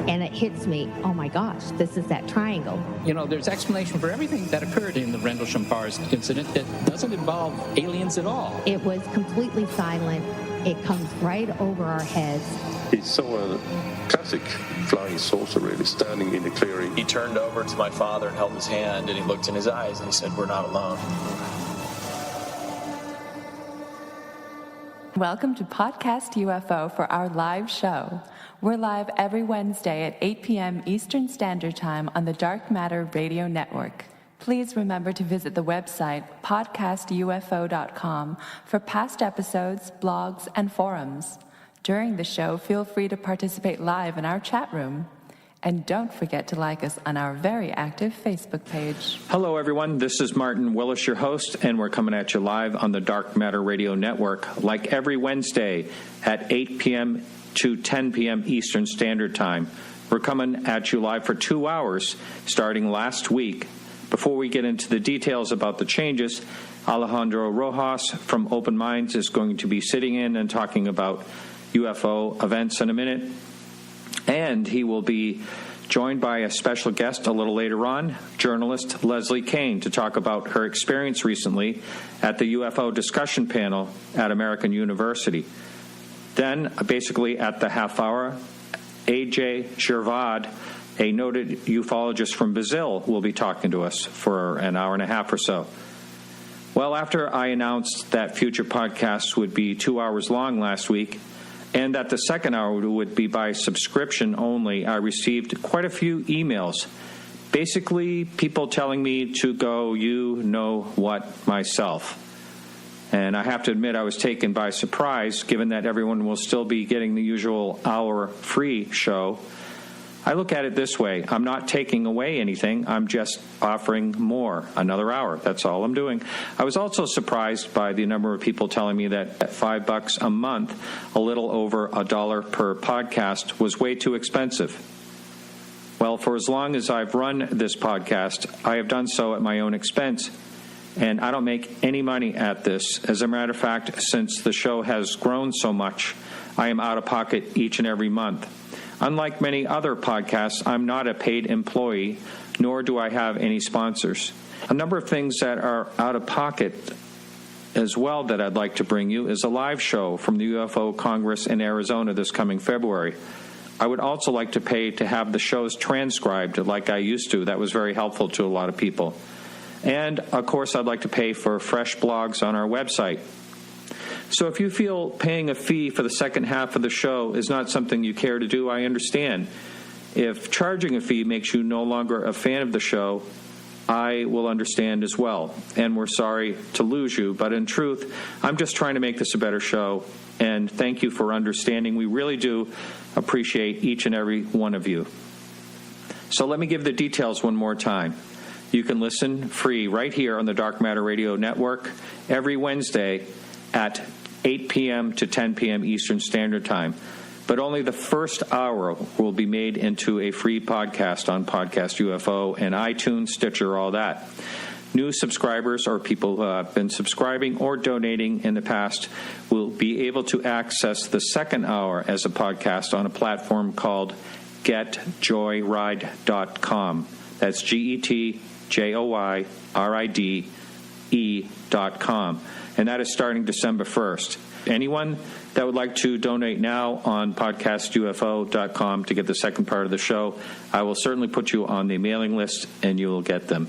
and it hits me, oh my gosh, this is that triangle. You know, there's explanation for everything that occurred in the Rendlesham Forest incident that doesn't involve aliens at all. It was completely silent. It comes right over our heads. He saw a classic flying saucer, really, standing in the clearing. He turned over to my father and held his hand, and he looked in his eyes, and he said, "We're not alone." Welcome to Podcast UFO for our live show. We're live every Wednesday at 8 p.m. Eastern Standard Time on the Dark Matter Radio Network. Please remember to visit the website podcastufo.com for past episodes, blogs, and forums. During the show, feel free to participate live in our chat room. And don't forget to like us on our very active Facebook page. Hello, everyone. This is Martin Willis, your host, and we're coming at you live on the Dark Matter Radio Network, like every Wednesday at 8 p.m. to 10 p.m. Eastern Standard Time. We're coming at you live for 2 hours, starting last week. Before we get into the details about the changes, Alejandro Rojas from Open Minds is going to be sitting in and talking about UFO events in a minute. And he will be joined by a special guest a little later on, journalist Leslie Kane, to talk about her experience recently at the UFO discussion panel at American University. Then, basically at the half hour, A.J. Gervais, a noted ufologist from Brazil, will be talking to us for an hour and a half or so. Well, after I announced that future podcasts would be 2 hours long last week, and that the second hour would be by subscription only, I received quite a few emails. Basically, people telling me to go, you know what, myself. And I have to admit I was taken by surprise, given that everyone will still be getting the usual hour free show. I look at it this way. I'm not taking away anything. I'm just offering more, another hour. That's all I'm doing. I was also surprised by the number of people telling me that at $5 a month, a little over $1 per podcast was way too expensive. Well, for as long as I've run this podcast, I have done so at my own expense. And I don't make any money at this. As a matter of fact, since the show has grown so much, I am out of pocket each and every month. Unlike many other podcasts, I'm not a paid employee, nor do I have any sponsors. A number of things that are out of pocket as well that I'd like to bring you is a live show from the UFO Congress in Arizona this coming February. I would also like to pay to have the shows transcribed like I used to. That was very helpful to a lot of people. And, of course, I'd like to pay for fresh blogs on our website. So if you feel paying a fee for the second half of the show is not something you care to do, I understand. If charging a fee makes you no longer a fan of the show, I will understand as well. And we're sorry to lose you, but in truth, I'm just trying to make this a better show. And thank you for understanding. We really do appreciate each and every one of you. So let me give the details one more time. You can listen free right here on the Dark Matter Radio Network every Wednesday at 8 p.m. to 10 p.m. Eastern Standard Time. But only the first hour will be made into a free podcast on Podcast UFO and iTunes, Stitcher, all that. New subscribers or people who have been subscribing or donating in the past will be able to access the second hour as a podcast on a platform called GetJoyride.com. That's GetJoyride.com. And that is starting December 1st. Anyone that would like to donate now on podcastufo.com to get the second part of the show, I will certainly put you on the mailing list and you will get them.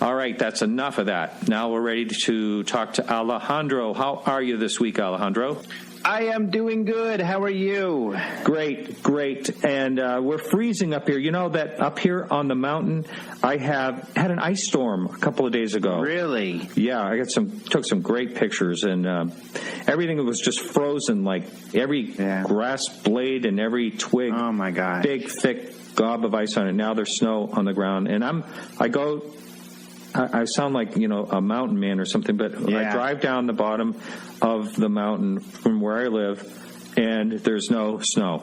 All right, that's enough of that. Now we're ready to talk to Alejandro. How are you this week, Alejandro? I am doing good. How are you? Great. And we're freezing up here. You know that up here on the mountain, I had an ice storm a couple of days ago. Really? Yeah, I took some great pictures, and everything was just frozen, like every grass blade and every twig. Oh my gosh! Big, thick gob of ice on it. Now there's snow on the ground, and I sound like, a mountain man or something, but I drive down the bottom of the mountain from where I live, and there's no snow.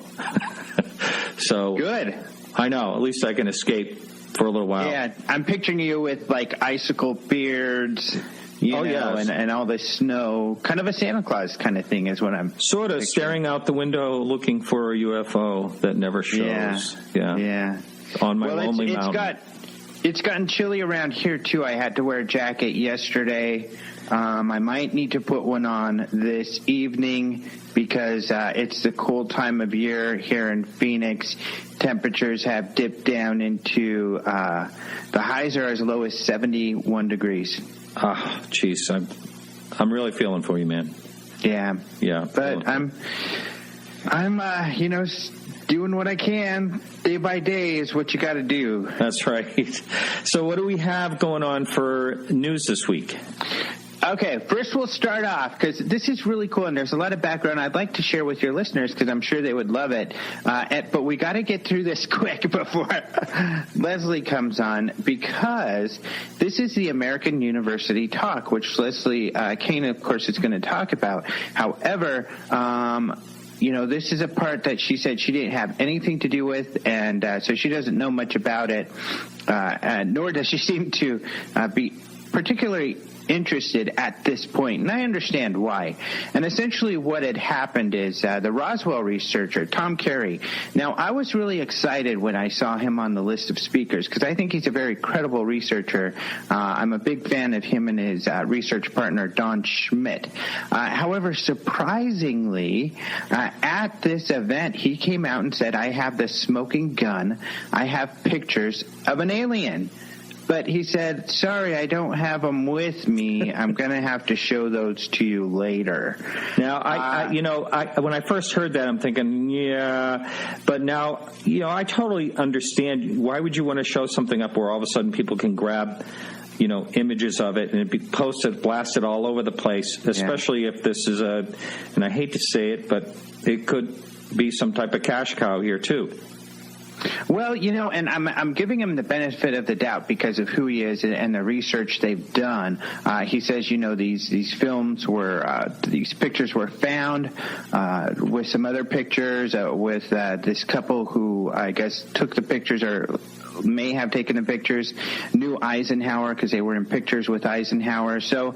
So good. I know. At least I can escape for a little while. Yeah, I'm picturing you with, like, icicle beards. and all this snow, kind of a Santa Claus kind of thing is what I'm sort of picturing. staring out the window looking for a UFO that never shows. Yeah. On my lonely mountain. It's gotten chilly around here, too. I had to wear a jacket yesterday. I might need to put one on this evening because it's the cold time of year here in Phoenix. Temperatures have dipped down into the highs are as low as 71 degrees. Jeez, I'm really feeling for you, man. Yeah. But I'm doing what I can. Day by day is what you got to do. That's right. So what do we have going on for news this week? Okay, first we'll start off because this is really cool and there's a lot of background I'd like to share with your listeners because I'm sure they would love it. But we got to get through this quick before Leslie comes on because this is the American University Talk, which Leslie Kane, of course, is going to talk about. However, this is a part that she said she didn't have anything to do with, and so she doesn't know much about it, nor does she seem to be particularly interested at this point, and I understand why. And essentially what had happened is the Roswell researcher, Tom Carey. Now, I was really excited when I saw him on the list of speakers because I think he's a very credible researcher. I'm a big fan of him and his research partner, Don Schmidt. However, surprisingly, at this event, he came out and said, I have the smoking gun. I have pictures of an alien. But he said, sorry, I don't have them with me. I'm going to have to show those to you later. Now, when I first heard that, I'm thinking, but now, I totally understand. Why would you want to show something up where all of a sudden people can grab, images of it and it be posted, blasted all over the place, especially if this is and I hate to say it, but it could be some type of cash cow here too. Well, and I'm giving him the benefit of the doubt because of who he is and the research they've done. He says, these films these pictures were found with some other pictures with this couple who I guess took the pictures or may have taken the pictures, knew Eisenhower because they were in pictures with Eisenhower. So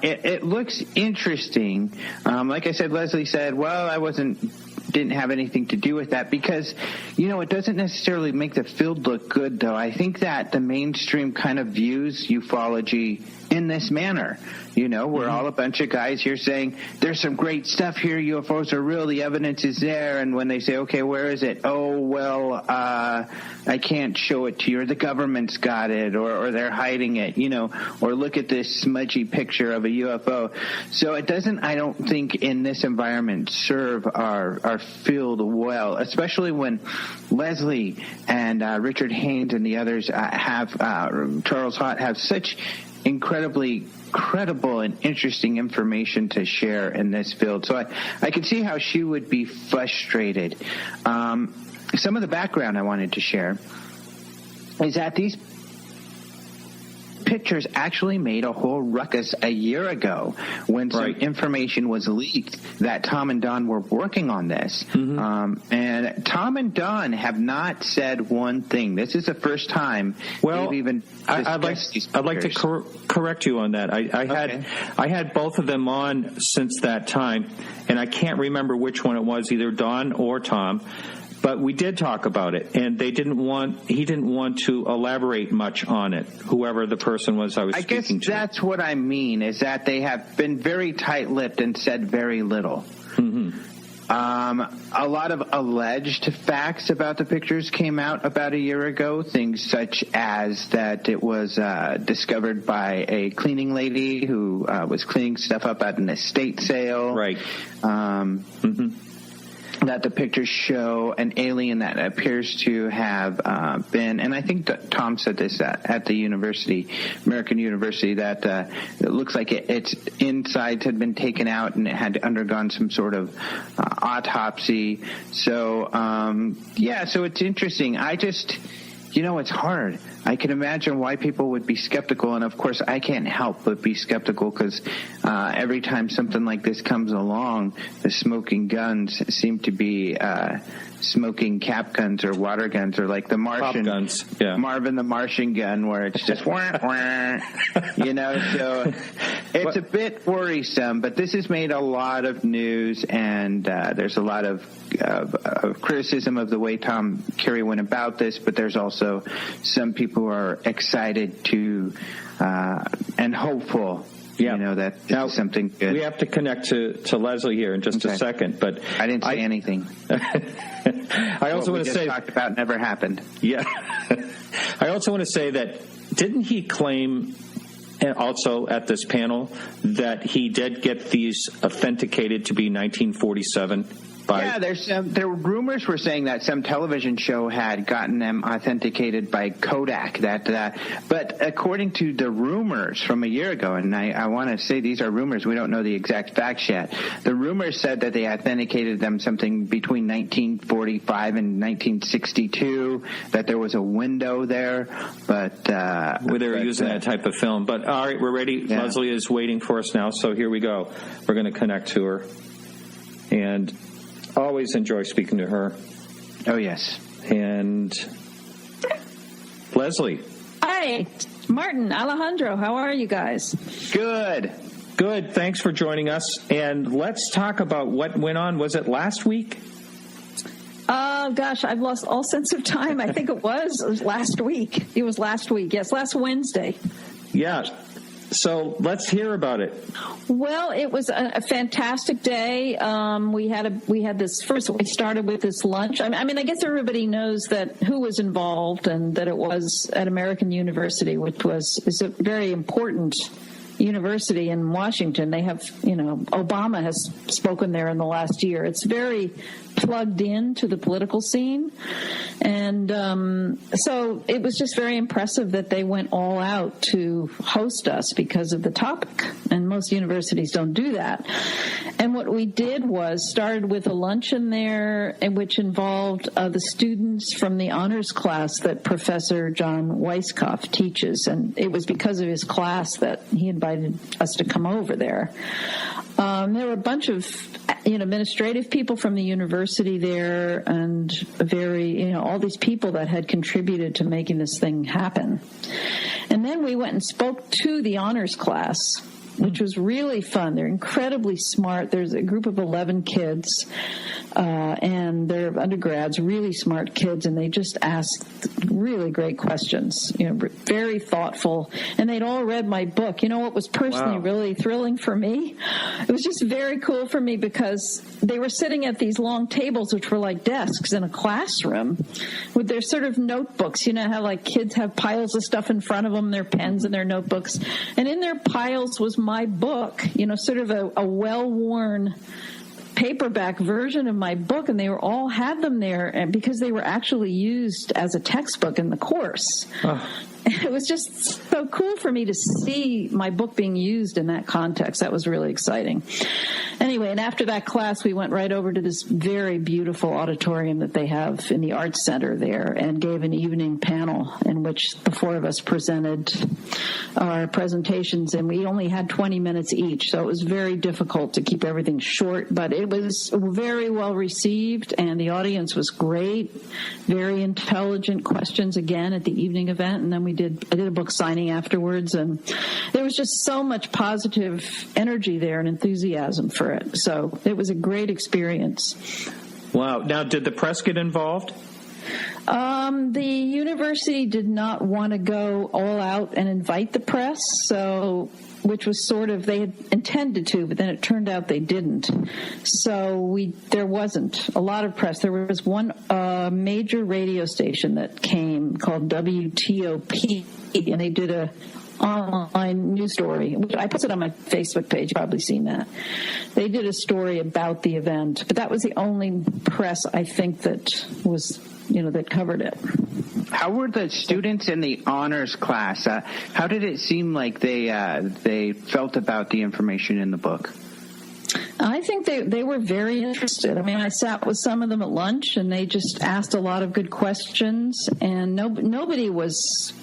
it looks interesting. Like I said, Leslie said, well, didn't have anything to do with that because, it doesn't necessarily make the field look good, though. I think that the mainstream kind of views ufology in this manner. We're all a bunch of guys here saying, there's some great stuff here, UFOs are real, the evidence is there, and when they say, okay, where is it? Oh, well, I can't show it to you, or the government's got it, or they're hiding it, or look at this smudgy picture of a UFO. So it doesn't, I don't think, in this environment serve our field well, especially when Leslie and Richard Haynes and the others Charles Hott have such incredibly credible and interesting information to share in this field. So I could see how she would be frustrated. Some of the background I wanted to share is that these pictures actually made a whole ruckus a year ago when some information was leaked that Tom and Don were working on this. Mm-hmm. And Tom and Don have not said one thing. This is the first time they've even discussed these pictures. I'd like to correct you on that. I had both of them on since that time, and I can't remember which one it was, either Don or Tom. But we did talk about it, and he didn't want to elaborate much on it, whoever the person was I was speaking to. I guess that's what I mean, is that they have been very tight-lipped and said very little. Mm-hmm. A lot of alleged facts about the pictures came out about a year ago, things such as that it was discovered by a cleaning lady who was cleaning stuff up at an estate sale. Right. That the pictures show an alien that appears to have been, and I think that Tom said this at the university, American University, that it looks like its insides had been taken out and it had undergone some sort of autopsy. So, so it's interesting. I just, it's hard. I can imagine why people would be skeptical, and of course I can't help but be skeptical because every time something like this comes along, the smoking guns seem to be smoking cap guns or water guns, or like the Martian Pop guns. Yeah. Marvin the Martian gun, where it's just wah, wah, so it's a bit worrisome. But this has made a lot of news, and there's a lot of criticism of the way Tom Carey went about this, but there's also some people who are excited to and hopeful. That now, something good. We have to connect to Leslie here in just a second, but I didn't say anything. I also want to say talked about never happened. Yeah, I also want to say that didn't he claim also at this panel that he did get these authenticated to be 1947? There were rumors were saying that some television show had gotten them authenticated by Kodak. But according to the rumors from a year ago, and I want to say these are rumors, we don't know the exact facts yet. The rumors said that they authenticated them something between 1945 and 1962. That there was a window there, but they were using that type of film. But all right, we're ready. Yeah. Leslie is waiting for us now, so here we go. We're going to connect to her, and always enjoy speaking to her. Oh, yes. And Leslie. Hi, Martin, Alejandro, how are you guys? Good. Good. Thanks for joining us. And let's talk about what went on. Was it last week? Oh, gosh, I've lost all sense of time. I think it was last week. It was last week. Yes, last Wednesday. Yeah. So let's hear about it. Well, it was a fantastic day. We had this first. We started with this lunch. I mean, I guess everybody knows that who was involved, and that it was at American University, which is a very important university in Washington. They have, Obama has spoken there in the last year. It's very plugged in to the political scene. And so it was just very impressive that they went all out to host us because of the topic. And most universities don't do that. And what we did was started with a luncheon there, which involved the students from the honors class that Professor John Weisskopf teaches. And it was because of his class that he invited us to come over there. There were a bunch of administrative people from the university there, and all these people that had contributed to making this thing happen. And then we went and spoke to the honors class, which was really fun. They're incredibly smart. There's a group of 11 kids, and they're undergrads, really smart kids, and they just asked really great questions, very thoughtful. And they'd all read my book. What was personally really thrilling for me? It was just very cool for me because they were sitting at these long tables, which were like desks in a classroom, with their sort of notebooks. You know how like kids have piles of stuff in front of them, their pens and their notebooks. And in their piles was my book, sort of a well-worn paperback version of my book, and they were all had them there, and because they were actually used as a textbook in the course. It was just so cool for me to see my book being used in that context. That was really exciting. Anyway, and after that class, we went right over to this very beautiful auditorium that they have in the Arts Center there and gave an evening panel in which the four of us presented our presentations, and we only had 20 minutes each, so it was very difficult to keep everything short, but it was very well received, and the audience was great. Very intelligent questions again at the evening event, and then I did a book signing afterwards, and there was just so much positive energy there and enthusiasm for it. So it was a great experience. Wow. Now, did the press get involved? The university did not want to go all out and invite the press, which was sort of, they had intended to, but then it turned out they didn't. So there wasn't a lot of press. There was one major radio station that came called WTOP, and they did a online news story. I posted on my Facebook page. You've probably seen that. They did a story about the event, but that was the only press, I think, that was, that covered it. How were the students in the honors class? How did it seem like they felt about the information in the book? I think they were very interested. I mean, I sat with some of them at lunch, and they just asked a lot of good questions, and nobody was,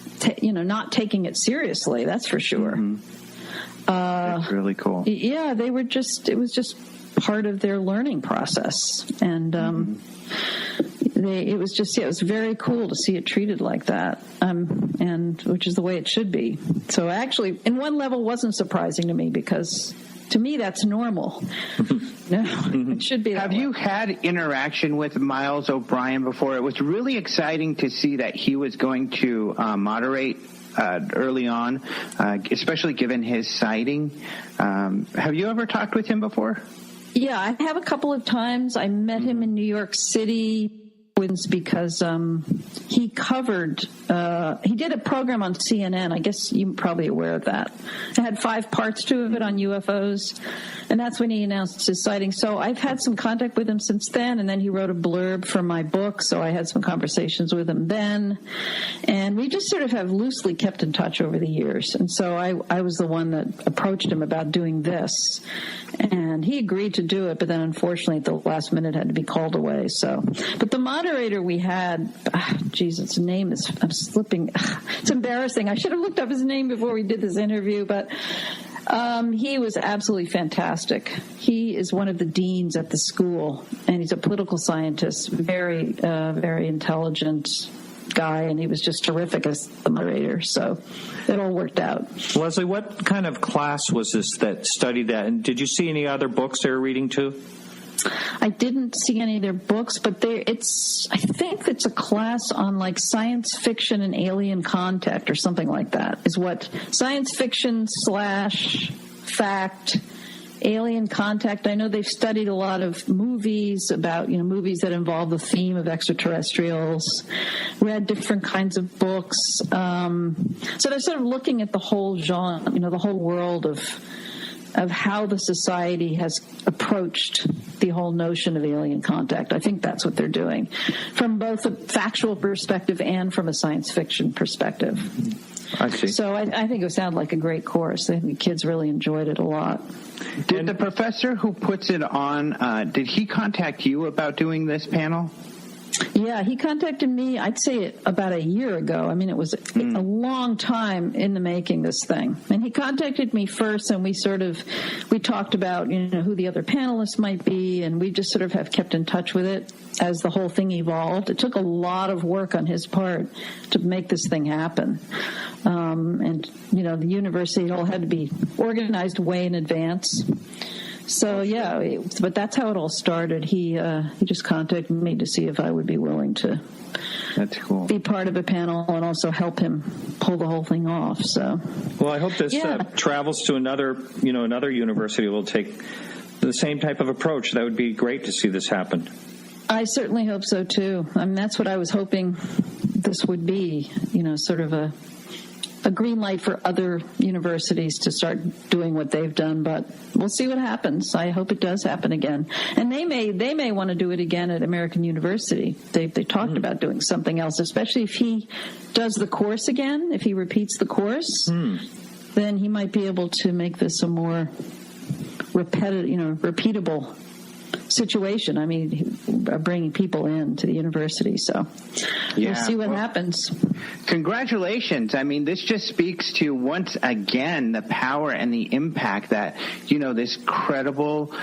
not taking it seriously. That's for sure. Mm-hmm. That's really cool. Yeah, it was just part of their learning process, and it was just, it was very cool to see it treated like that, and which is the way it should be. So actually, in one level, wasn't surprising to me because to me that's normal. No, it should be. Have you had interaction with Miles O'Brien before? It was really exciting to see that he was going to moderate early on, especially given his sighting. Have you ever talked with him before? Yeah, I have a couple of times. I met him in New York City because he covered, he did a program on CNN. I guess you're probably aware of that. It had 5 parts to it on UFOs, and that's when he announced his sighting. So I've had some contact with him since then, and then he wrote a blurb for my book, so I had some conversations with him then. And we just sort of have loosely kept in touch over the years. And so I was the one that approached him about doing this. And he agreed to do it, but then unfortunately at the last minute had to be called away. So, but the moderator we had, his name is, I'm slipping. It's embarrassing. I should have looked up his name before we did this interview, but he was absolutely fantastic. He is one of the deans at the school, and he's a political scientist, very, very intelligent guy, and he was just terrific as the moderator, so it all worked out. Leslie, what kind of class was this that studied that, and did you see any other books they were reading too? I didn't see any of their books, but I think it's a class on like science fiction and alien contact or something like that, is what science fiction / fact, alien contact. I know they've studied a lot of movies about, movies that involve the theme of extraterrestrials, read different kinds of books. So they're sort of looking at the whole genre, the whole world of how the society has approached the whole notion of alien contact. I think that's what they're doing from both a factual perspective and from a science fiction perspective. I see. So I think it sounded like a great course. I think the kids really enjoyed it a lot. Did the professor who puts it on, did he contact you about doing this panel? Yeah, he contacted me, I'd say about a year ago. I mean, it was a long time in the making, this thing. And he contacted me first, and we talked about, who the other panelists might be, and we just sort of have kept in touch with it as the whole thing evolved. It took a lot of work on his part to make this thing happen. And, the university all had to be organized way in advance. So, yeah, but that's how it all started. He just contacted me to see if I would be willing to That's cool. be part of a panel and also help him pull the whole thing off. So, well, I hope this travels to another university will take the same type of approach. That would be great to see this happen. I certainly hope so, too. I mean, that's what I was hoping this would be, sort of a green light for other universities to start doing what they've done, but we'll see what happens. I hope it does happen again. And they may want to do it again at American University. They talked about doing something else, especially if he does the course again, if he repeats the course, then he might be able to make this a more repeatable situation. I mean, bringing people in to the university. So we'll see what happens. Congratulations. I mean, this just speaks to, once again, the power and the impact that, this credible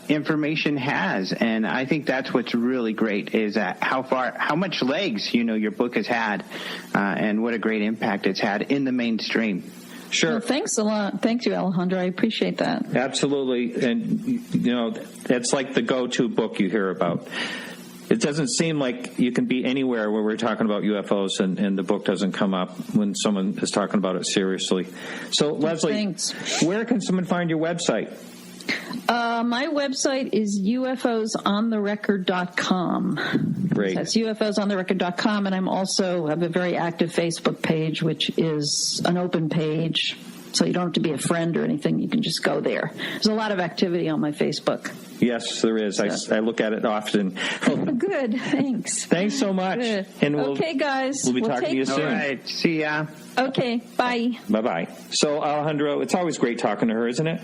information has. And I think that's what's really great is how much legs, your book has had and what a great impact it's had in the mainstream. Sure. Well, thanks a lot. Thank you, Alejandro. I appreciate that. Absolutely. And, that's like the go-to book you hear about. It doesn't seem like you can be anywhere where we're talking about UFOs and the book doesn't come up when someone is talking about it seriously. So, Leslie, thanks. Where can someone find your website? My website is ufosontherecord.com. Great. That's ufosontherecord.com, and I'm also have a very active Facebook page, which is an open page, so you don't have to be a friend or anything. You can just go there. There's a lot of activity on my Facebook. Yes, there is. I look at it often. Good. Thanks. Thanks so much. Good. And okay, guys. We'll be talking to you soon. All right. See ya. Okay. Bye. Bye-bye. So, Alejandro, it's always great talking to her, isn't it?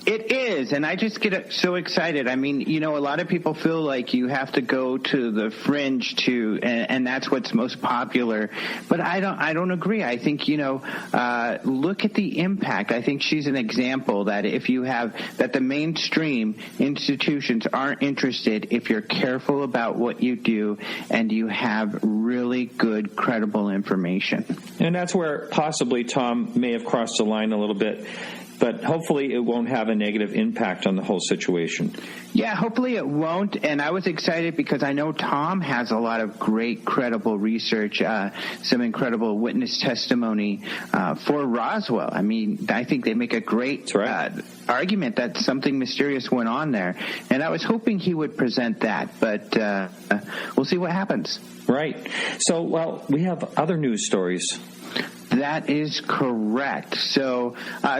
It is, and I just get so excited. I mean, a lot of people feel like you have to go to the fringe and that's what's most popular. But I don't agree. I think, look at the impact. I think she's an example that that the mainstream institutions aren't interested if you're careful about what you do and you have really good, credible information. And that's where possibly Tom may have crossed the line a little bit. But hopefully it won't have a negative impact on the whole situation. Yeah, hopefully it won't. And I was excited because I know Tom has a lot of great, credible research, some incredible witness testimony for Roswell. I mean, I think they make a great argument that something mysterious went on there. And I was hoping he would present that, but we'll see what happens. Right. So, well, we have other news stories. That is correct. So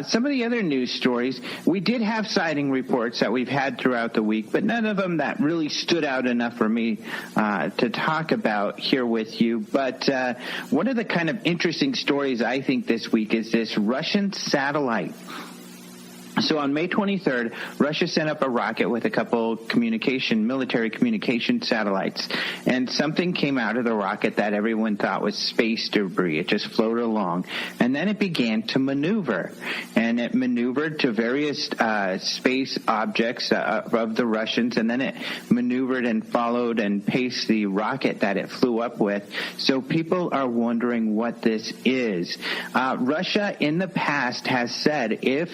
some of the other news stories, we did have sighting reports that we've had throughout the week, but none of them that really stood out enough for me to talk about here with you. But one of the kind of interesting stories I think this week is this Russian satellite. So on May 23rd, Russia sent up a rocket with a couple military communication satellites, and something came out of the rocket that everyone thought was space debris. It just floated along, and then it began to maneuver, and it maneuvered to various space objects of the Russians, and then it maneuvered and followed and paced the rocket that it flew up with. So people are wondering what this is. Russia in the past has said if,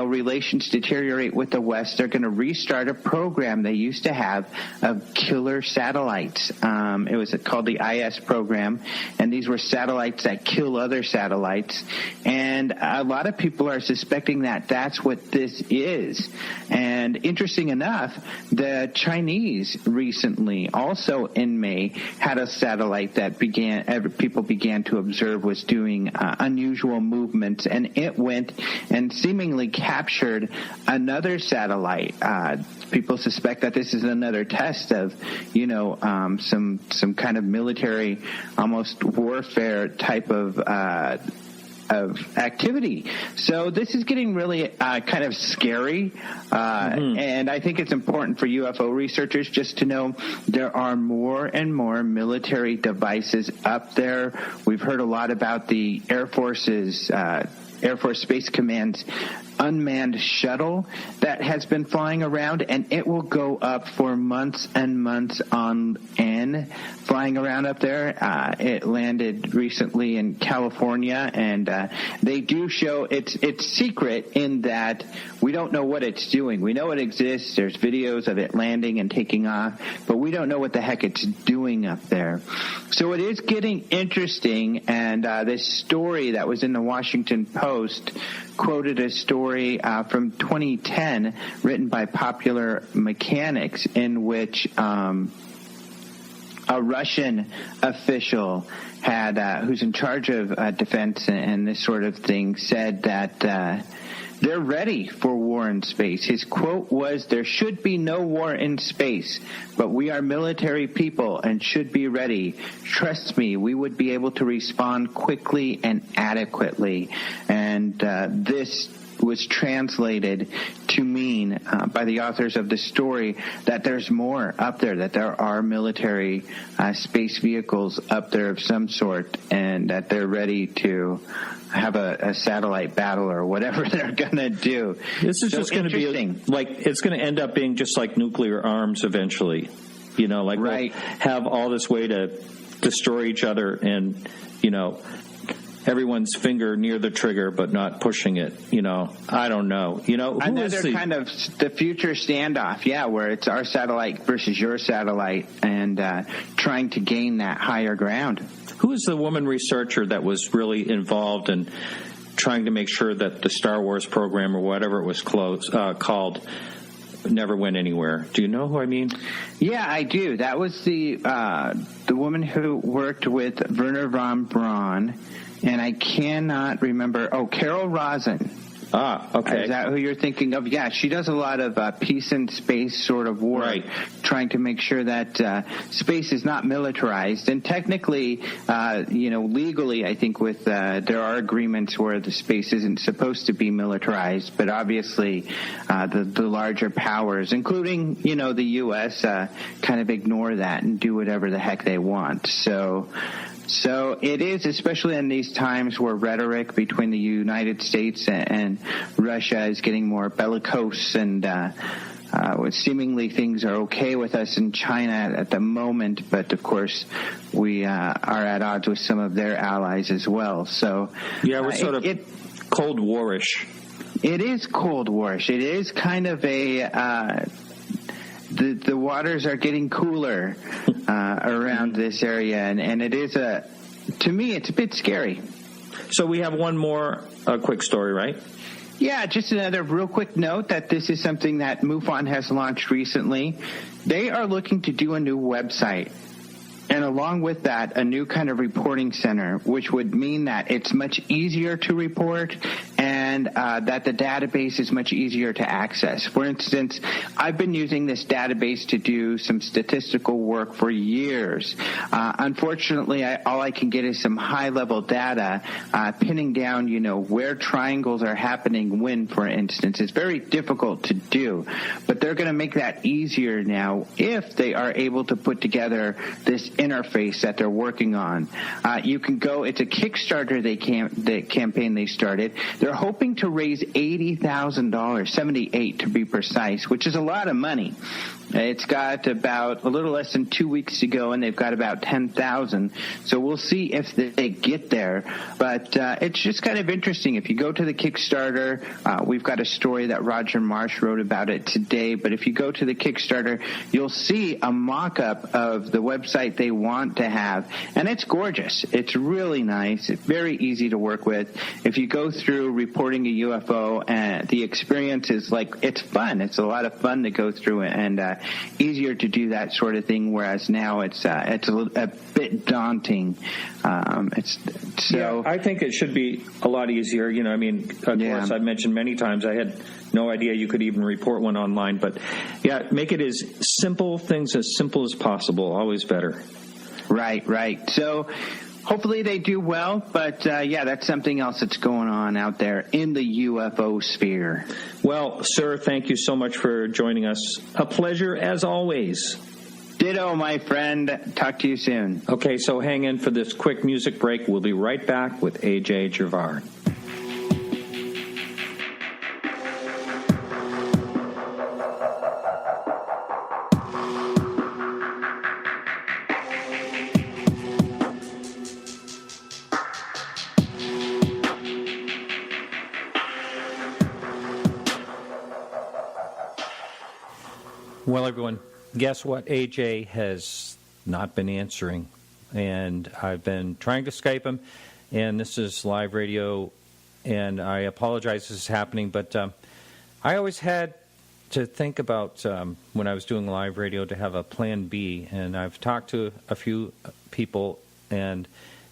relations deteriorate with the West, they're going to restart a program they used to have of killer satellites. It was called the IS program, and these were satellites that kill other satellites. And a lot of people are suspecting that that's what this is. And interesting enough, the Chinese recently, also in May, had a satellite that people began to observe was doing unusual movements, and it went and seemingly captured another satellite. People suspect that this is another test of, some kind of military, almost warfare type of activity. So this is getting really kind of scary, and I think it's important for UFO researchers just to know there are more and more military devices up there. We've heard a lot about the Air Force Space Command's unmanned shuttle that has been flying around, and it will go up for months and months on end, flying around up there. It landed recently in California, and they do show it's secret in that we don't know what it's doing. We know it exists. There's videos of it landing and taking off, but we don't know what the heck it's doing up there. So it is getting interesting, and this story that was in the Washington Post quoted a story from 2010 written by Popular Mechanics in which a Russian official who's in charge of defense and this sort of thing said that they're ready for war in space. His quote was, "There should be no war in space, but we are military people and should be ready. Trust me, we would be able to respond quickly and adequately." And this was translated to mean by the authors of the story that there's more up there, that there are military space vehicles up there of some sort, and that they're ready to have a satellite battle or whatever they're going to do. This is just going to be it's going to end up being just like nuclear arms eventually. Right. We'll have all this way to destroy each other and, everyone's finger near the trigger but not pushing it. I don't know. Another kind of the future standoff, where it's our satellite versus your satellite and trying to gain that higher ground. Who is the woman researcher that was really involved in trying to make sure that the Star Wars program or whatever it was called never went anywhere? Do you know who I mean? Yeah, I do. That was the woman who worked with Werner von Braun, and I cannot remember. Oh, Carol Rosin. Okay. Is that who you're thinking of? Yeah, she does a lot of peace and space sort of work, right, trying to make sure that space is not militarized. And technically, legally, I think there are agreements where the space isn't supposed to be militarized, but obviously the larger powers, including, the U.S., kind of ignore that and do whatever the heck they want. So it is, especially in these times where rhetoric between the United States and Russia is getting more bellicose, and seemingly things are okay with us in China at the moment, but of course we are at odds with some of their allies as well. So yeah, we're sort of Cold War-ish. It is Cold War-ish. It is kind of a... The waters are getting cooler around this area, and it is to me, it's a bit scary. So we have one more quick story, right? Yeah, just another real quick note that this is something that MUFON has launched recently. They are looking to do a new website. And along with that, a new kind of reporting center, which would mean that it's much easier to report and that the database is much easier to access. For instance, I've been using this database to do some statistical work for years. Unfortunately, all I can get is some high-level data pinning down, where triangles are happening when, for instance. It's very difficult to do. But they're going to make that easier now if they are able to put together this interface that they're working on. You can go, it's a Kickstarter the campaign they started. They're hoping to raise $80,000, 78 to be precise, which is a lot of money. It's got about a little less than 2 weeks to go, and they've got about 10,000. So we'll see if they get there. But it's just kind of interesting. If you go to the Kickstarter, we've got a story that Roger Marsh wrote about it today. But if you go to the Kickstarter, you'll see a mock-up of the website they want to have. And it's gorgeous. It's really nice. It's very easy to work with. If you go through reporting a UFO, the experience is it's fun. It's a lot of fun to go through it, and easier to do that sort of thing, whereas now it's a bit daunting. I think it should be a lot easier. Of course, I've mentioned many times I had no idea you could even report one online, but yeah, make it as simple as possible. Always better. Right. So hopefully they do well, but that's something else that's going on out there in the UFO sphere. Well, sir, thank you so much for joining us. A pleasure as always. Ditto, my friend. Talk to you soon. Okay, so hang in for this quick music break. We'll be right back with A.J. Javard. Well, everyone, guess what? AJ has not been answering, and I've been trying to Skype him, and this is live radio, and I apologize this is happening, but I always had to think about, when I was doing live radio, to have a plan B, and I've talked to a few people, and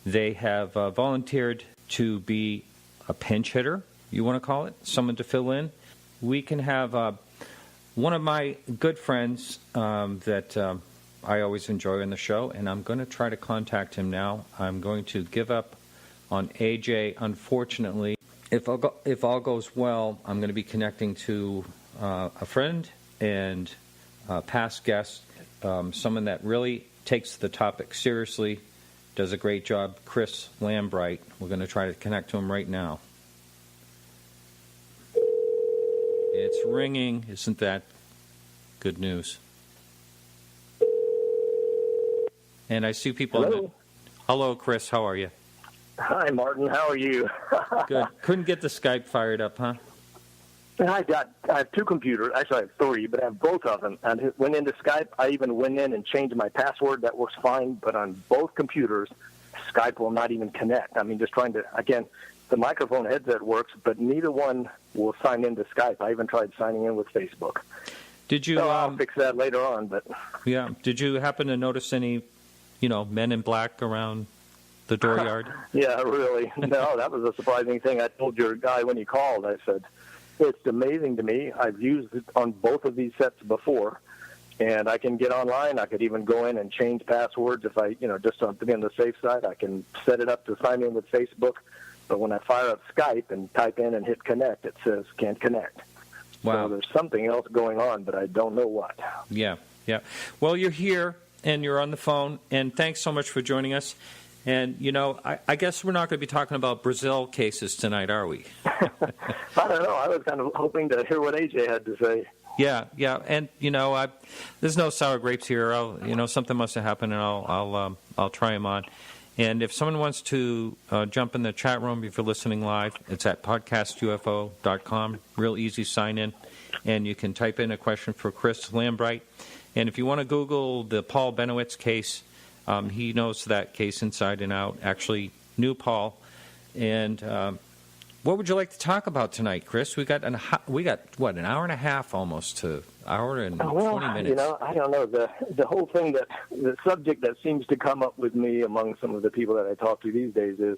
they have volunteered to be a pinch hitter, you want to call it, someone to fill in. We can have... one of my good friends that I always enjoy on the show, and I'm going to try to contact him now. I'm going to give up on AJ, unfortunately. If all goes well, I'm going to be connecting to a friend and a past guest, someone that really takes the topic seriously, does a great job, Chris Lambright. We're going to try to connect to him right now. It's ringing. Isn't that good news? And I see people... Hello. Hello, Chris. How are you? Hi, Martin. How are you? Good. Couldn't get the Skype fired up, huh? I have two computers. Actually, I have three, but I have both of them. And went into Skype. I even went in and changed my password. That works fine. But on both computers, Skype will not even connect. I mean, just trying to... Again, the microphone headset works, but neither one will sign into Skype. I even tried signing in with Facebook. Did you? So I'll fix that later on. But yeah, did you happen to notice any, men in black around the dooryard? Yeah, really. No, that was a surprising thing. I told your guy when he called, I said, it's amazing to me. I've used it on both of these sets before, and I can get online. I could even go in and change passwords if I, just to be on the safe side. I can set it up to sign in with Facebook. But when I fire up Skype and type in and hit connect, it says can't connect. Wow. So there's something else going on, but I don't know what. Yeah. Well, you're here, and you're on the phone, and thanks so much for joining us. And, I guess we're not going to be talking about Brazil cases tonight, are we? I don't know. I was kind of hoping to hear what AJ had to say. Yeah, and there's no sour grapes here. Something must have happened, and I'll try them on. And if someone wants to jump in the chat room, if you're listening live, it's at podcastufo.com. Real easy sign in, and you can type in a question for Chris Lambright. And if you want to Google the Paul Benowitz case, he knows that case inside and out. Actually, knew Paul. And what would you like to talk about tonight, Chris? We got an hour and a half almost to hour and 20 minutes. I don't know. The whole thing the subject that seems to come up with me among some of the people that I talk to these days is,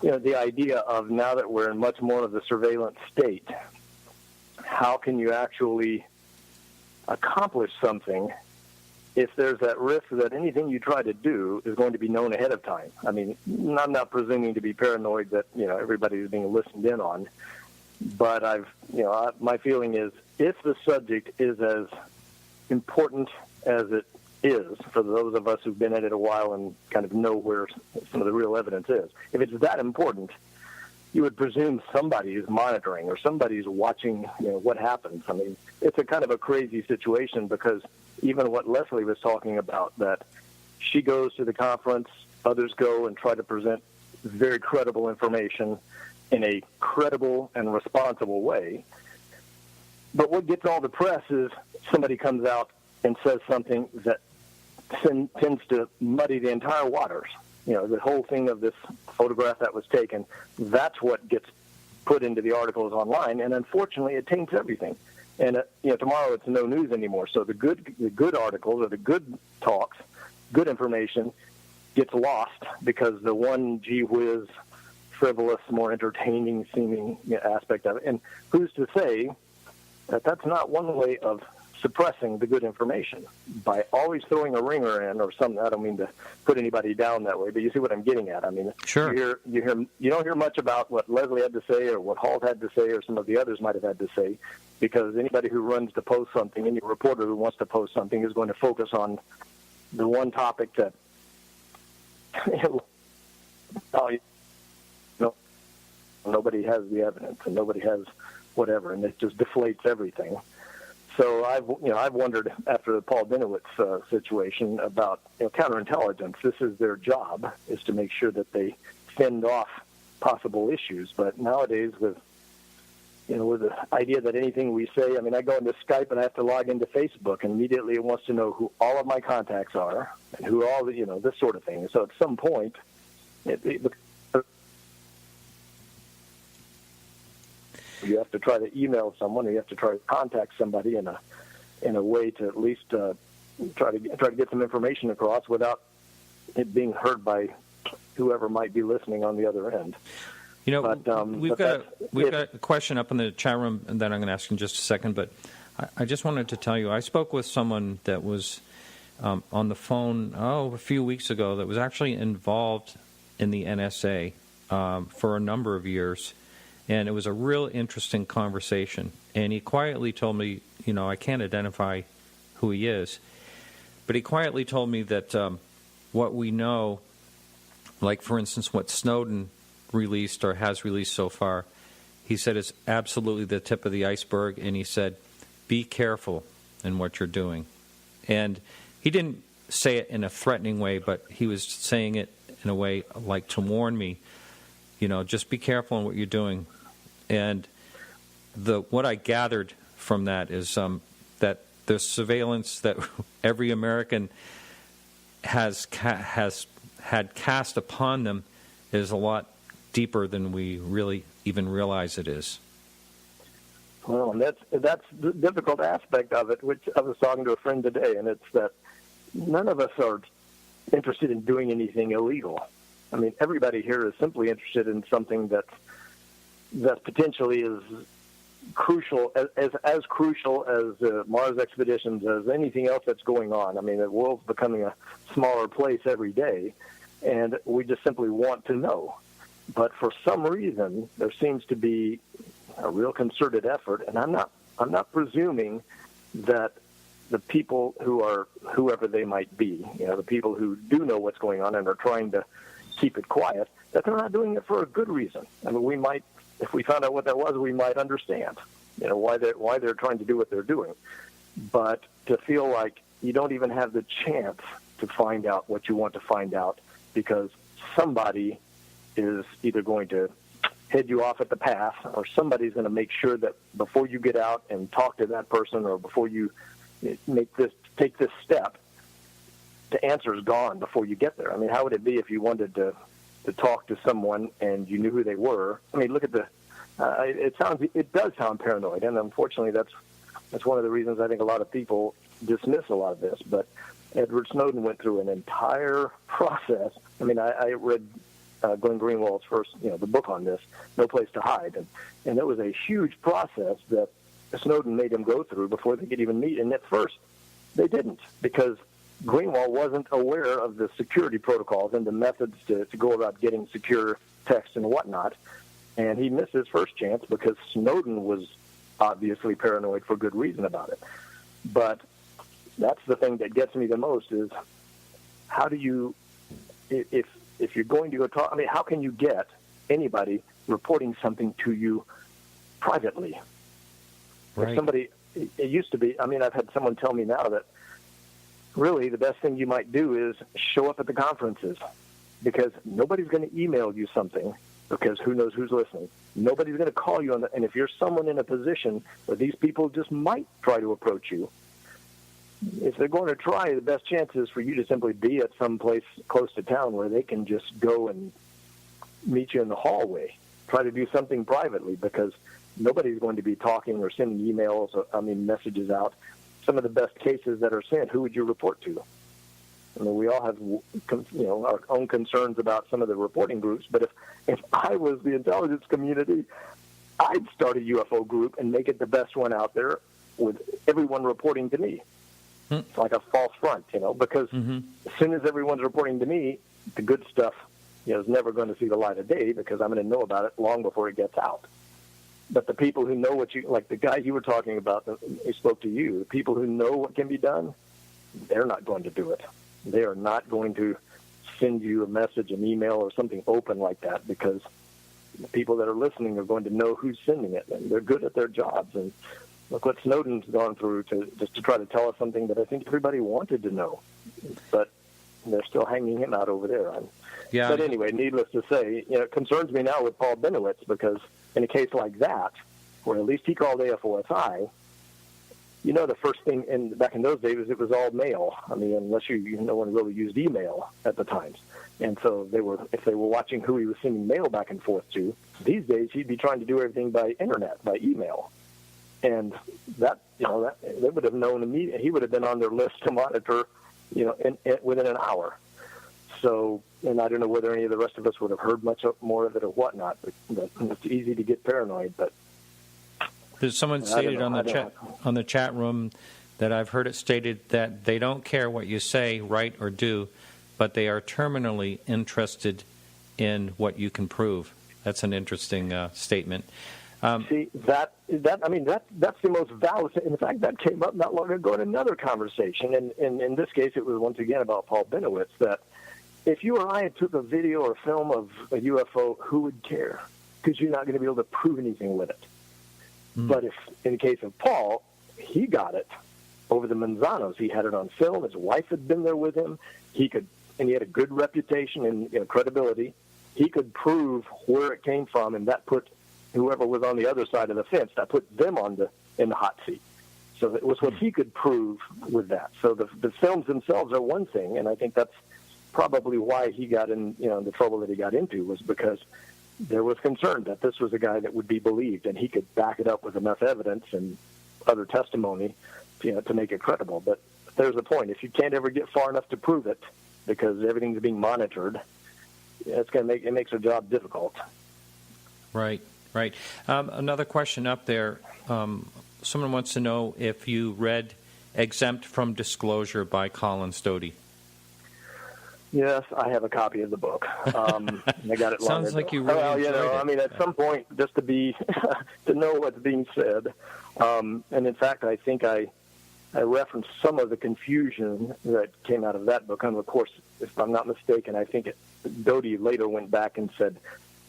the idea of now that we're in much more of the surveillance state, how can you actually accomplish something if there's that risk that anything you try to do is going to be known ahead of time? I mean, I'm not presuming to be paranoid that, everybody's being listened in on, but my feeling is if the subject is as important as it is for those of us who've been at it a while and kind of know where some of the real evidence is, if it's that important, you would presume somebody is monitoring or somebody's watching, what happens. I mean, it's a kind of a crazy situation because even what Leslie was talking about, that she goes to the conference, others go and try to present very credible information in a credible and responsible way. But what gets all the press is somebody comes out and says something that tends to muddy the entire waters. The whole thing of this photograph that was taken, that's what gets put into the articles online, and unfortunately it taints everything. And tomorrow it's no news anymore. So the good articles or the good talks, good information gets lost because the one gee whiz, frivolous, more entertaining seeming aspect of it. And who's to say that that's not one way of suppressing the good information by always throwing a ringer in or something? I don't mean to put anybody down that way, but you see what I'm getting at. I mean, sure. You don't hear much about what Leslie had to say or what Halt had to say or some of the others might have had to say, because anybody who runs to post something, any reporter who wants to post something, is going to focus on the one topic that nobody has the evidence and nobody has whatever, and it just deflates everything. So I've wondered after the Paul Benowitz situation about counterintelligence. This is their job, is to make sure that they fend off possible issues. But nowadays, with the idea that anything we say, I mean, I go into Skype and I have to log into Facebook, and immediately it wants to know who all of my contacts are and who all the this sort of thing. So at some point, you have to try to email someone, or you have to try to contact somebody in a way to at least try to get some information across without it being heard by whoever might be listening on the other end. We've got a question up in the chat room that I'm going to ask in just a second, but I just wanted to tell you, I spoke with someone that was on the phone a few weeks ago that was actually involved in the NSA for a number of years. And it was a real interesting conversation. And he quietly told me, I can't identify who he is, but he quietly told me that what we know, like, for instance, what Snowden released or has released so far, he said it's absolutely the tip of the iceberg. And he said, be careful in what you're doing. And he didn't say it in a threatening way, but he was saying it in a way like to warn me, just be careful in what you're doing. And what I gathered from that is that the surveillance that every American has had cast upon them is a lot deeper than we really even realize it is. Well, and that's the difficult aspect of it, which I was talking to a friend today, and it's that none of us are interested in doing anything illegal. I mean, everybody here is simply interested in something that potentially is crucial, as crucial as Mars expeditions, as anything else that's going on. I mean, the world's becoming a smaller place every day, and we just simply want to know. But for some reason, there seems to be a real concerted effort, and I'm not presuming that the people who are, whoever they might be, the people who do know what's going on and are trying to keep it quiet, that they're not doing it for a good reason. I mean, we might, if we found out what that was, we might understand, why they're trying to do what they're doing. But to feel like you don't even have the chance to find out what you want to find out because somebody is either going to head you off at the path, or somebody's going to make sure that before you get out and talk to that person, or before you take this step, the answer is gone before you get there. I mean, how would it be if you wanted to talk to someone and you knew who they were? I mean, look at it does sound paranoid, and unfortunately that's one of the reasons I think a lot of people dismiss a lot of this. But Edward Snowden went through an entire process. I mean, I read Glenn Greenwald's first, the book on this, No Place to Hide, and it was a huge process that Snowden made him go through before they could even meet. And at first, they didn't, because Greenwald wasn't aware of the security protocols and the methods to go about getting secure text and whatnot. And he missed his first chance because Snowden was obviously paranoid for good reason about it. But that's the thing that gets me the most is, how do you, if you're going to go talk, I mean, how can you get anybody reporting something to you privately? Right. If somebody, it used to be, I mean, I've had someone tell me now that really the best thing you might do is show up at the conferences, because nobody's going to email you something, because who knows who's listening. Nobody's going to call you and if you're someone in a position where these people just might try to approach you, if they're going to try, the best chance is for you to simply be at some place close to town where they can just go and meet you in the hallway. Try to do something privately, because nobody's going to be talking or sending emails, messages out. Some of the best cases that are sent, who would you report to? I mean, we all have, our own concerns about some of the reporting groups, but if I was the intelligence community, I'd start a UFO group and make it the best one out there with everyone reporting to me. It's like a false front, because as soon as everyone's reporting to me, the good stuff, is never going to see the light of day, because I'm going to know about it long before it gets out. But the people who know what like the guy you were talking about, who spoke to you, the people who know what can be done, they're not going to do it. They are not going to send you a message, an email, or something open like that, because the people that are listening are going to know who's sending it, and they're good at their jobs. And look what Snowden's gone through to try to tell us something that I think everybody wanted to know, but they're still hanging him out over there. Yeah. But anyway, needless to say, it concerns me now with Paul Benowitz, because in a case like that, where at least he called AFOSI, the first thing, and back in those days, it was all mail. I mean, unless no one really used email at the times. And so if they were watching who he was sending mail back and forth to, these days he'd be trying to do everything by internet, by email. And that they would have known immediately. He would have been on their list to monitor, within an hour. So, and I don't know whether any of the rest of us would have heard much more of it or whatnot. But it's easy to get paranoid. But there's someone stated on the chat room that I've heard it stated that they don't care what you say, write, or do, but they are terminally interested in what you can prove. That's an interesting statement. See, that's the most valid. In fact, that came up not long ago in another conversation. And in this case, it was once again about Paul Benowitz, that if you or I took a video or film of a UFO, who would care? Because you're not going to be able to prove anything with it. But if, in the case of Paul, he got it over the Manzanos. He had it on film. His wife had been there with him. He had a good reputation and credibility. He could prove where it came from, and that put whoever was on the other side of the fence, that put them in the hot seat. So it was what he could prove with that. So the films themselves are one thing, and I think that's probably why he got in, the trouble that he got into, was because there was concern that this was a guy that would be believed, and he could back it up with enough evidence and other testimony, to make it credible. But there's the point. If you can't ever get far enough to prove it, because everything's being monitored, it makes their job difficult. Right. Another question up there. Someone wants to know if you read Exempt from Disclosure by Colin Doty. Yes, I have a copy of the book. I got it. Sounds like you really enjoyed it. I mean, at some point, just to know what's being said. And in fact, I think I referenced some of the confusion that came out of that book. And of course, if I'm not mistaken, I think Doty later went back and said,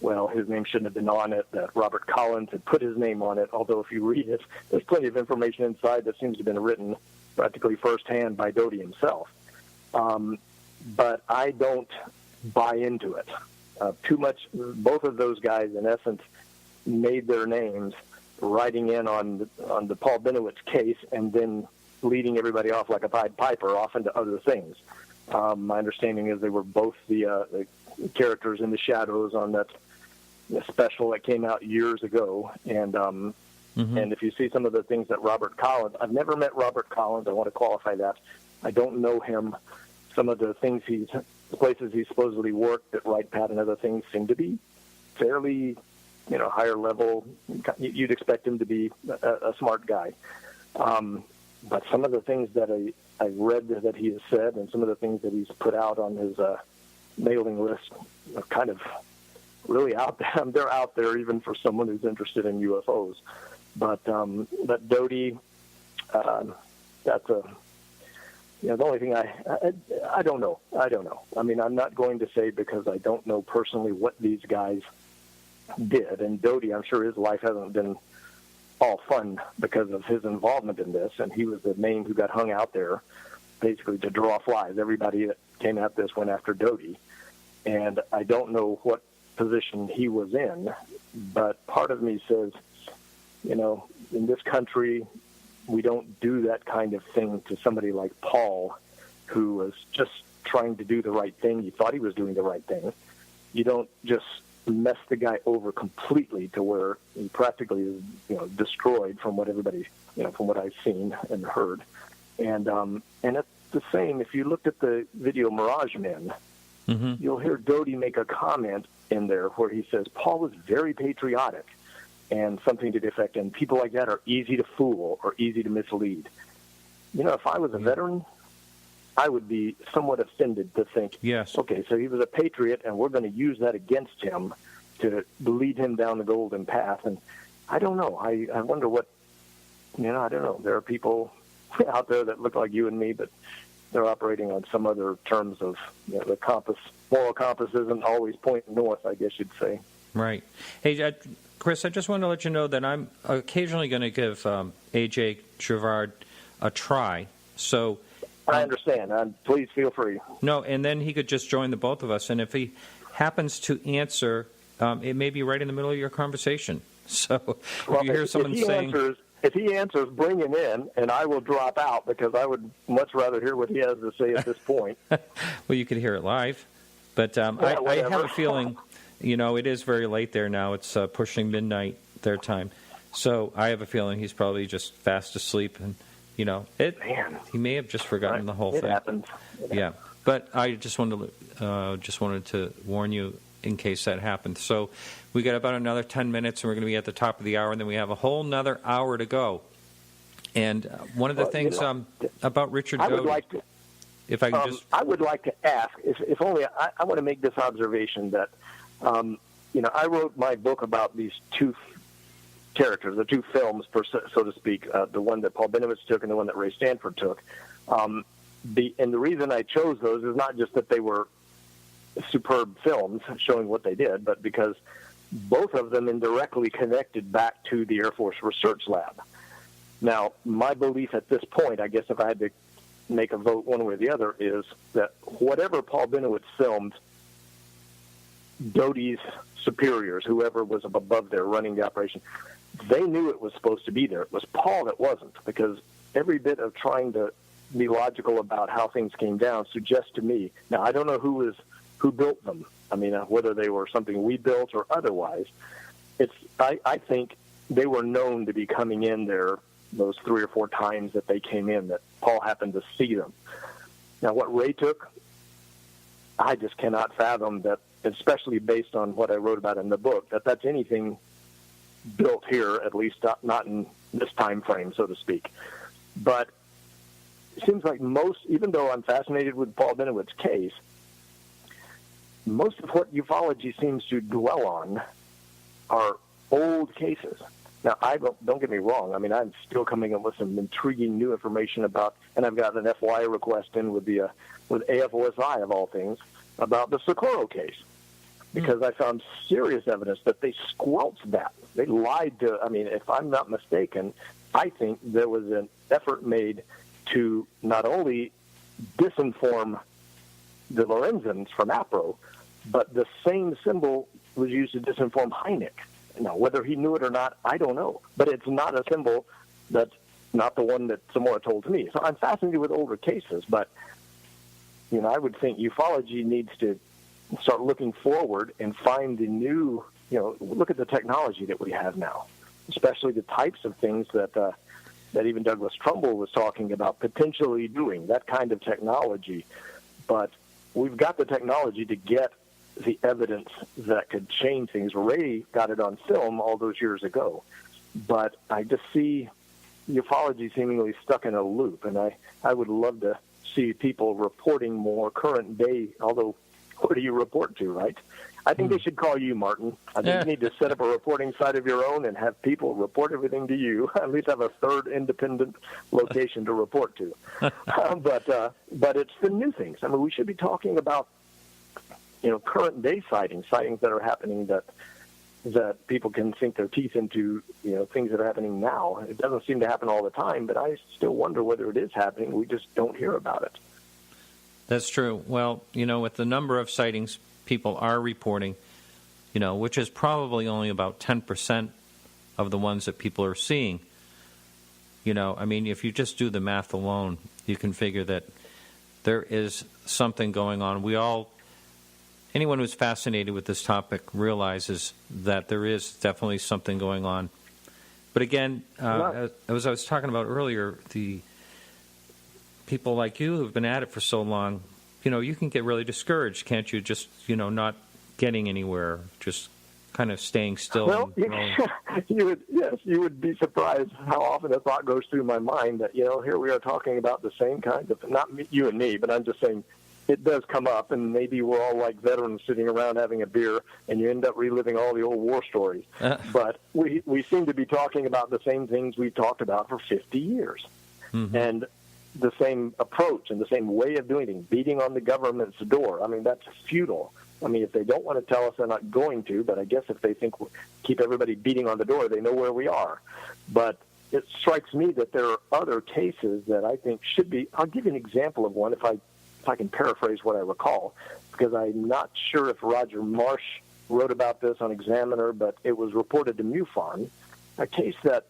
well, his name shouldn't have been on it, that Robert Collins had put his name on it, although if you read it, there's plenty of information inside that seems to have been written practically firsthand by Doty himself. But I don't buy into it. Too much. Both of those guys, in essence, made their names writing in on the Paul Bennewitz case and then leading everybody off like a Pied Piper off into other things. My understanding is they were both the characters in the shadows on that special that came out years ago. And and if you see some of the things that Robert Collins, I've never met Robert Collins. I want to qualify that. I don't know him. Some of the things the places he supposedly worked at Wright Pat and other things seem to be fairly, higher level. You'd expect him to be a smart guy. But some of the things that I read that he has said and some of the things that he's put out on his mailing list are kind of really out there. They're out there even for someone who's interested in UFOs. But Doty, that's a... the only thing I don't know. I mean, I'm not going to say because I don't know personally what these guys did. And Doty, I'm sure his life hasn't been all fun because of his involvement in this. And he was the name who got hung out there basically to draw flies. Everybody that came at this went after Doty. And I don't know what position he was in. But part of me says, in this country, we don't do that kind of thing to somebody like Paul, who was just trying to do the right thing. He thought he was doing the right thing. You don't just mess the guy over completely to where he practically is, destroyed from what everybody, from what I've seen and heard. And it's the same. If you looked at the video Mirage Men, you'll hear Doty make a comment in there where he says Paul was very patriotic. And something to the effect, and people like that are easy to fool or easy to mislead. If I was a veteran, I would be somewhat offended to think, yes, okay, so he was a patriot, and we're going to use that against him to lead him down the golden path. And I don't know. I wonder what, I don't know. There are people out there that look like you and me, but they're operating on some other terms of, the moral compass isn't always pointing north, I guess you'd say. Right. Hey, Chris, I just want to let you know that I'm occasionally going to give A.J. Trevard a try. So I understand. Please feel free. No, and then he could just join the both of us. And if he happens to answer, it may be right in the middle of your conversation. So if you hear someone saying... If he answers, bring him in, and I will drop out because I would much rather hear what he has to say at this point. Well, you could hear it live. But I have a feeling... it is very late there now. It's pushing midnight their time. So I have a feeling he's probably just fast asleep. And, he may have just forgotten the whole thing. It happens. Yeah. But I just wanted to warn you in case that happened. So we got about another 10 minutes, and we're going to be at the top of the hour, and then we have a whole another hour to go. And one of the things about Richard Doty... I would like to ask, if only I want to make this observation that, I wrote my book about these two characters, the two films, so to speak, the one that Paul Bennewitz took and the one that Ray Stanford took. And the reason I chose those is not just that they were superb films showing what they did, but because both of them indirectly connected back to the Air Force Research Lab. Now, my belief at this point, I guess if I had to make a vote one way or the other, is that whatever Paul Bennewitz filmed, Doty's superiors, whoever was above there running the operation, they knew it was supposed to be there. It was Paul that wasn't, because every bit of trying to be logical about how things came down suggests to me, now I don't know who built them. I mean, whether they were something we built or otherwise, I think they were known to be coming in there those 3 or 4 times that they came in, that Paul happened to see them. Now, what Ray took, I just cannot fathom that, especially based on what I wrote about in the book, that that's anything built here, at least not in this time frame, so to speak. But it seems like most, even though I'm fascinated with Paul Benoit's case, most of what ufology seems to dwell on are old cases. Now, don't get me wrong. I mean, I'm still coming up with some intriguing new information about, and I've got an FYI request in with AFOSI of all things about the Socorro case, because I found serious evidence that they squelched that. They lied to. I mean, if I'm not mistaken, I think there was an effort made to not only disinform the Lorenzens from APRO, but the same symbol was used to disinform Hynek. Now, whether he knew it or not, I don't know. But it's not a symbol that's not the one that Zamora told to me. So I'm fascinated with older cases, but, I would think ufology needs to start looking forward and find the new, look at the technology that we have now, especially the types of things that even Douglas Trumbull was talking about potentially doing, that kind of technology. But we've got the technology to get the evidence that could change things. Ray got it on film all those years ago, but I just see ufology seemingly stuck in a loop, and I would love to see people reporting more current day, although what do you report to, right? I think they should call you, Martin. I think you need to set up a reporting site of your own and have people report everything to you. At least have a third independent location to report to. But it's the new things. I mean, we should be talking about current day sightings that are happening that people can sink their teeth into, things that are happening now. It doesn't seem to happen all the time, but I still wonder whether it is happening. We just don't hear about it. That's true. Well, with the number of sightings people are reporting, which is probably only about 10% of the ones that people are seeing, I mean, if you just do the math alone, you can figure that there is something going on. Anyone who's fascinated with this topic realizes that there is definitely something going on. But again, as I was talking about earlier, the people like you who've been at it for so long, you can get really discouraged, can't you? Just, not getting anywhere, just kind of staying still. Well, you would be surprised how often a thought goes through my mind that, here we are talking about the same kind of, not you and me, but I'm just saying, it does come up, and maybe we're all like veterans sitting around having a beer, and you end up reliving all the old war stories. But we seem to be talking about the same things we've talked about for 50 years. Mm-hmm. And the same approach and the same way of doing things, beating on the government's door. I mean, that's futile. I mean, if they don't want to tell us, they're not going to, but I guess if they think we'll keep everybody beating on the door, they know where we are. But it strikes me that there are other cases that I think should be. I'll give you an example of one if I can paraphrase what I recall, because I'm not sure if Roger Marsh wrote about this on Examiner, but it was reported to MUFON, a case that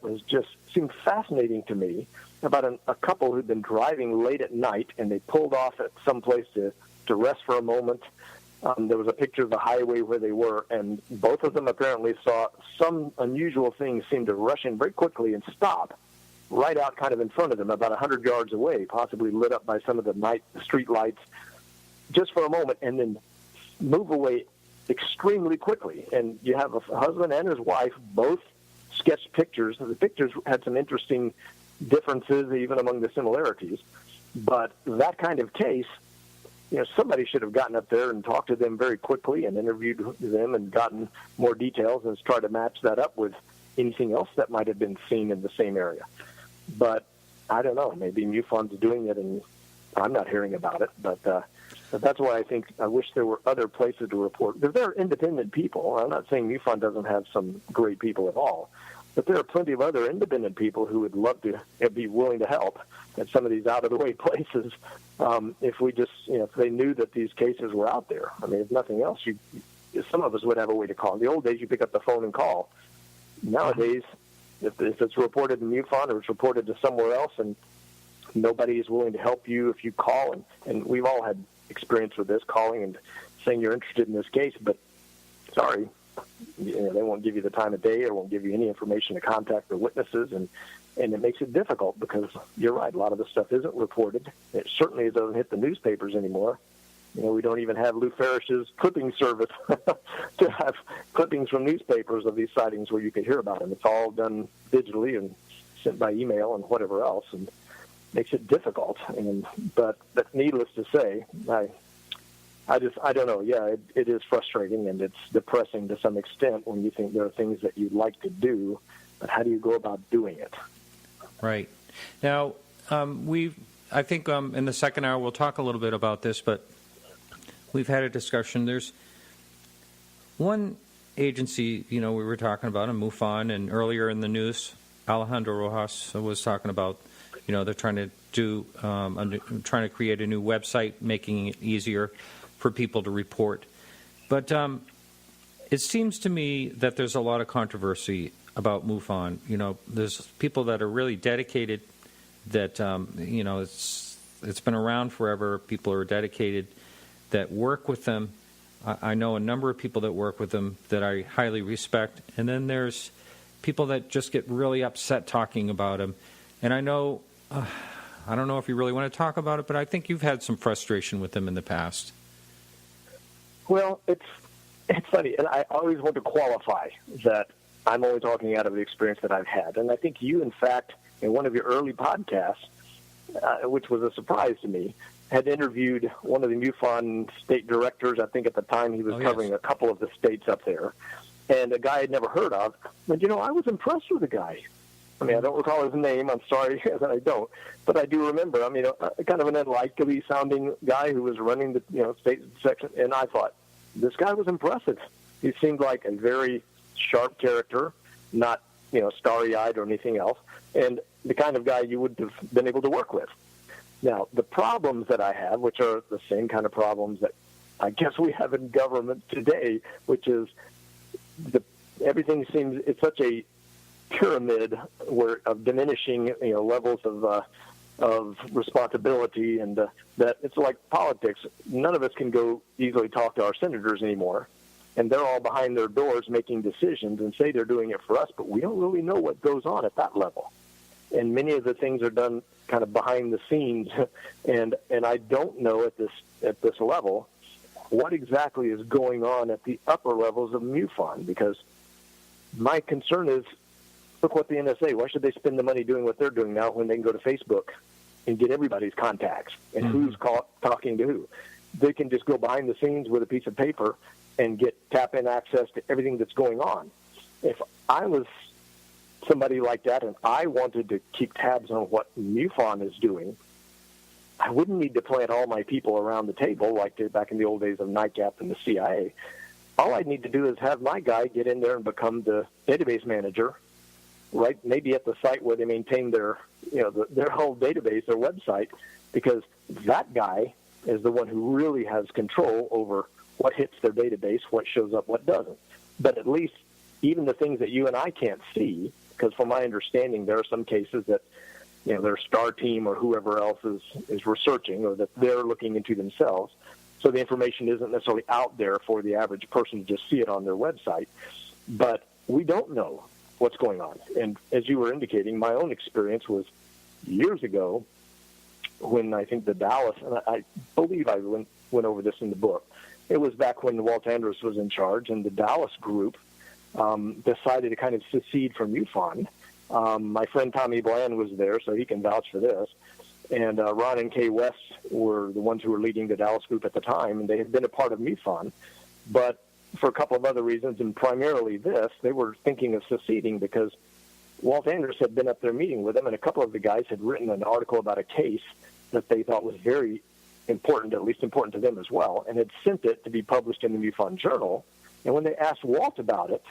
seemed fascinating to me about a couple who'd been driving late at night, and they pulled off at some place to rest for a moment. There was a picture of the highway where they were, and both of them apparently saw some unusual things seem to rush in very quickly and stop right out kind of in front of them, about 100 yards away, possibly lit up by some of the night street lights, just for a moment, and then move away extremely quickly. And you have a husband and his wife both sketched pictures. The pictures had some interesting differences, even among the similarities. But that kind of case, somebody should have gotten up there and talked to them very quickly and interviewed them and gotten more details and tried to match that up with anything else that might have been seen in the same area. But I don't know. Maybe MUFON's doing it, and I'm not hearing about it. But that's why I wish there were other places to report. Because there are independent people. I'm not saying MUFON doesn't have some great people at all, but there are plenty of other independent people who would love to be willing to help at some of these out-of-the-way places. If we just, if they knew that these cases were out there. I mean, if nothing else, some of us would have a way to call. In the old days, you pick up the phone and call. Nowadays, if it's reported in MUFON or it's reported to somewhere else and nobody is willing to help you if you call, and we've all had experience with this, calling and saying you're interested in this case, but sorry, they won't give you the time of day or won't give you any information to contact the witnesses, and it makes it difficult because you're right, a lot of the stuff isn't reported. It certainly doesn't hit the newspapers anymore. We don't even have Lou Farish's clipping service to have clippings from newspapers of these sightings where you could hear about them. It's all done digitally and sent by email and whatever else, and makes it difficult. But needless to say, I don't know. Yeah, it is frustrating and it's depressing to some extent when you think there are things that you'd like to do, but how do you go about doing it? Right. Now, I think in the second hour we'll talk a little bit about this, but we've had a discussion. There's one agency, we were talking about, MUFON, and earlier in the news, Alejandro Rojas was talking about, they're trying to trying to create a new website, making it easier for people to report. But it seems to me that there's a lot of controversy about MUFON. There's people that are really dedicated, that, it's been around forever. People are dedicated that work with them. I know a number of people that work with them that I highly respect. And then there's people that just get really upset talking about them. And I know, I don't know if you really want to talk about it, but I think you've had some frustration with them in the past. Well, it's funny, and I always want to qualify that I'm only talking out of the experience that I've had. And I think you, in fact, in one of your early podcasts, which was a surprise to me, had interviewed one of the MUFON state directors. I think at the time he was covering a couple of the states up there, and a guy I'd never heard of. But, I was impressed with the guy. I mean, I don't recall his name. I'm sorry that I don't. But I do remember, kind of an unlikely-sounding guy who was running the state section. And I thought, this guy was impressive. He seemed like a very sharp character, not, starry-eyed or anything else, and the kind of guy you would have been able to work with. Now, the problems that I have, which are the same kind of problems that I guess we have in government today, which is everything seems, it's such a pyramid of diminishing levels of responsibility, and that it's like politics. None of us can go easily talk to our senators anymore, and they're all behind their doors making decisions and say they're doing it for us, but we don't really know what goes on at that level. And many of the things are done kind of behind the scenes, and I don't know at this level what exactly is going on at the upper levels of MUFON, because my concern is, look what the NSA, why should they spend the money doing what they're doing now when they can go to Facebook and get everybody's contacts and who's talking to who? They can just go behind the scenes with a piece of paper and get tap-in access to everything that's going on. If I was somebody like that and I wanted to keep tabs on what MUFON is doing, I wouldn't need to plant all my people around the table like back in the old days of NICAP and the CIA. All I'd need to do is have my guy get in there and become the database manager, right? Maybe at the site where they maintain their whole database, their website, because that guy is the one who really has control over what hits their database, what shows up, what doesn't. But at least even the things that you and I can't see, because from my understanding, there are some cases that their STAR team or whoever else is researching, or that they're looking into themselves. So the information isn't necessarily out there for the average person to just see it on their website. But we don't know what's going on. And as you were indicating, my own experience was years ago when I think the Dallas, and I believe I went over this in the book, it was back when Walt Andrus was in charge, and the Dallas group decided to kind of secede from MUFON. My friend Tommy Bland was there, so he can vouch for this. And Ron and Kay West were the ones who were leading the Dallas group at the time, and they had been a part of MUFON. But for a couple of other reasons, and primarily this, they were thinking of seceding because Walt Andrus had been up there meeting with them, and a couple of the guys had written an article about a case that they thought was very important, at least important to them as well, and had sent it to be published in the MUFON Journal. And when they asked Walt about it,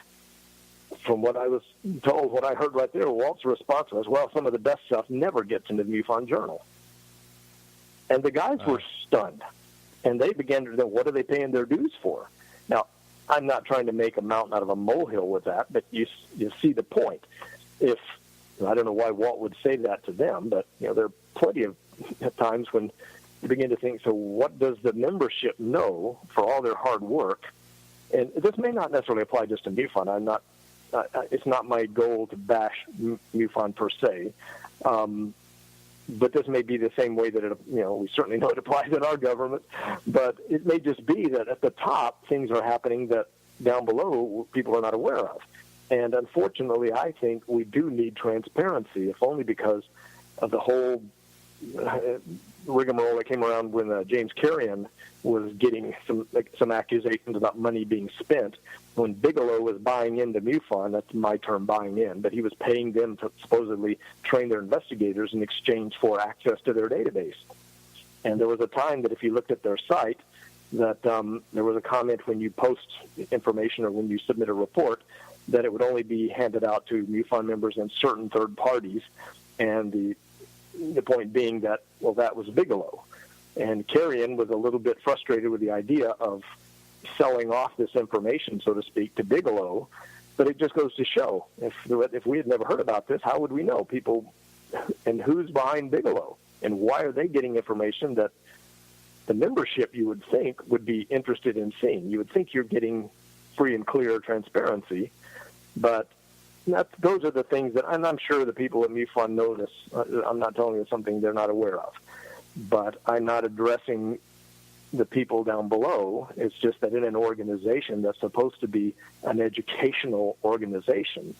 from what I was told, what I heard right there, Walt's response was, well, some of the best stuff never gets into the MUFON Journal. And the guys were stunned. And they began to know, what are they paying their dues for? Now, I'm not trying to make a mountain out of a molehill with that, but you see the point. I don't know why Walt would say that to them, but there are plenty of times when you begin to think, so what does the membership know for all their hard work? And this may not necessarily apply just to MUFON. It's not my goal to bash MUFON per se. but this may be the same way that we certainly know it applies in our government, but it may just be that at the top things are happening that down below people are not aware of. And unfortunately, I think we do need transparency, if only because of the whole rigmarole that came around when James Carrion was getting some accusations about money being spent. When Bigelow was buying into MUFON, that's my term, buying in, but he was paying them to supposedly train their investigators in exchange for access to their database. And there was a time that if you looked at their site, that there was a comment when you post information or when you submit a report that it would only be handed out to MUFON members and certain third parties, and the point being that, well, that was Bigelow. And Carrion was a little bit frustrated with the idea of selling off this information, so to speak, to Bigelow. But it just goes to show, if we had never heard about this, how would we know people and who's behind Bigelow? And why are they getting information that the membership, you would think, would be interested in seeing? You would think you're getting free and clear transparency, but those are the things that, and I'm sure the people at MUFON know this. I'm not telling you something they're not aware of, but I'm not addressing the people down below. It's just that in an organization that's supposed to be an educational organization,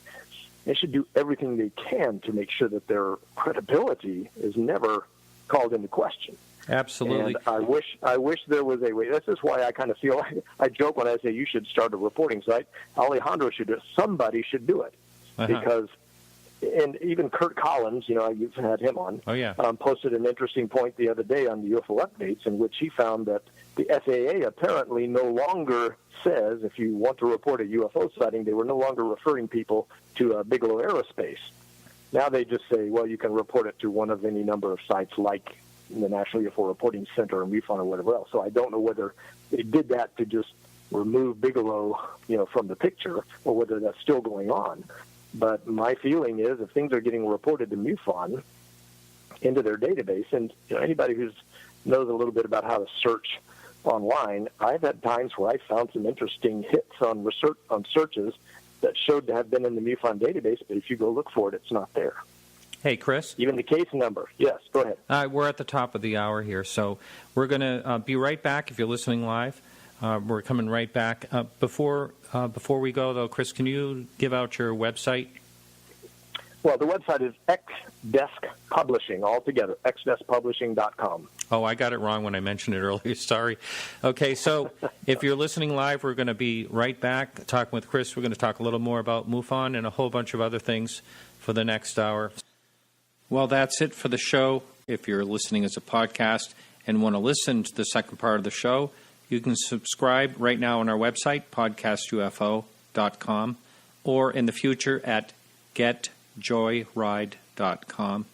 they should do everything they can to make sure that their credibility is never called into question. Absolutely. And I wish there was a way. This is why I kind of feel like I joke when I say you should start a reporting site. Alejandro should do it. Somebody should do it. Because, and even Kurt Collins, you've had him on, posted an interesting point the other day on the UFO updates in which he found that the FAA apparently no longer says if you want to report a UFO sighting, they were no longer referring people to Bigelow Aerospace. Now they just say, well, you can report it to one of any number of sites like the National UFO Reporting Center or MUFON or whatever else. So I don't know whether they did that to just remove Bigelow, from the picture, or whether that's still going on. But my feeling is if things are getting reported to MUFON into their database, and anybody who knows a little bit about how to search online, I've had times where I found some interesting hits on searches that showed to have been in the MUFON database, but if you go look for it, it's not there. Hey, Chris. Even the case number. Yes, go ahead. We're at the top of the hour here, so we're going to be right back if you're listening live. We're coming right back. Before we go, though, Chris, can you give out your website? Well, the website is XDesk Publishing, altogether, xdeskpublishing.com. Oh, I got it wrong when I mentioned it earlier. Sorry. Okay, so if you're listening live, we're going to be right back talking with Chris. We're going to talk a little more about MUFON and a whole bunch of other things for the next hour. Well, that's it for the show. If you're listening as a podcast and want to listen to the second part of the show, you can subscribe right now on our website, podcastufo.com, or in the future at getjoyride.com.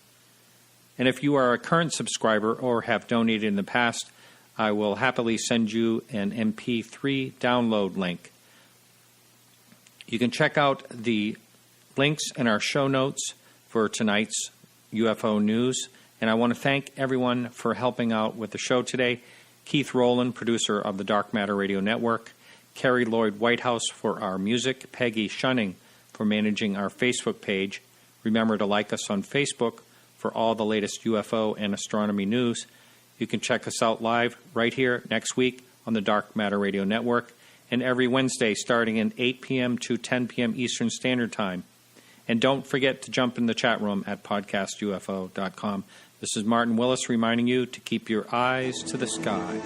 And if you are a current subscriber or have donated in the past, I will happily send you an MP3 download link. You can check out the links in our show notes for tonight's UFO news. And I want to thank everyone for helping out with the show today. Keith Rowland, producer of the Dark Matter Radio Network, Carrie Lloyd Whitehouse for our music, Peggy Shunning for managing our Facebook page. Remember to like us on Facebook for all the latest UFO and astronomy news. You can check us out live right here next week on the Dark Matter Radio Network and every Wednesday starting at 8 p.m. to 10 p.m. Eastern Standard Time. And don't forget to jump in the chat room at podcastufo.com. This is Martin Willis reminding you to keep your eyes to the sky.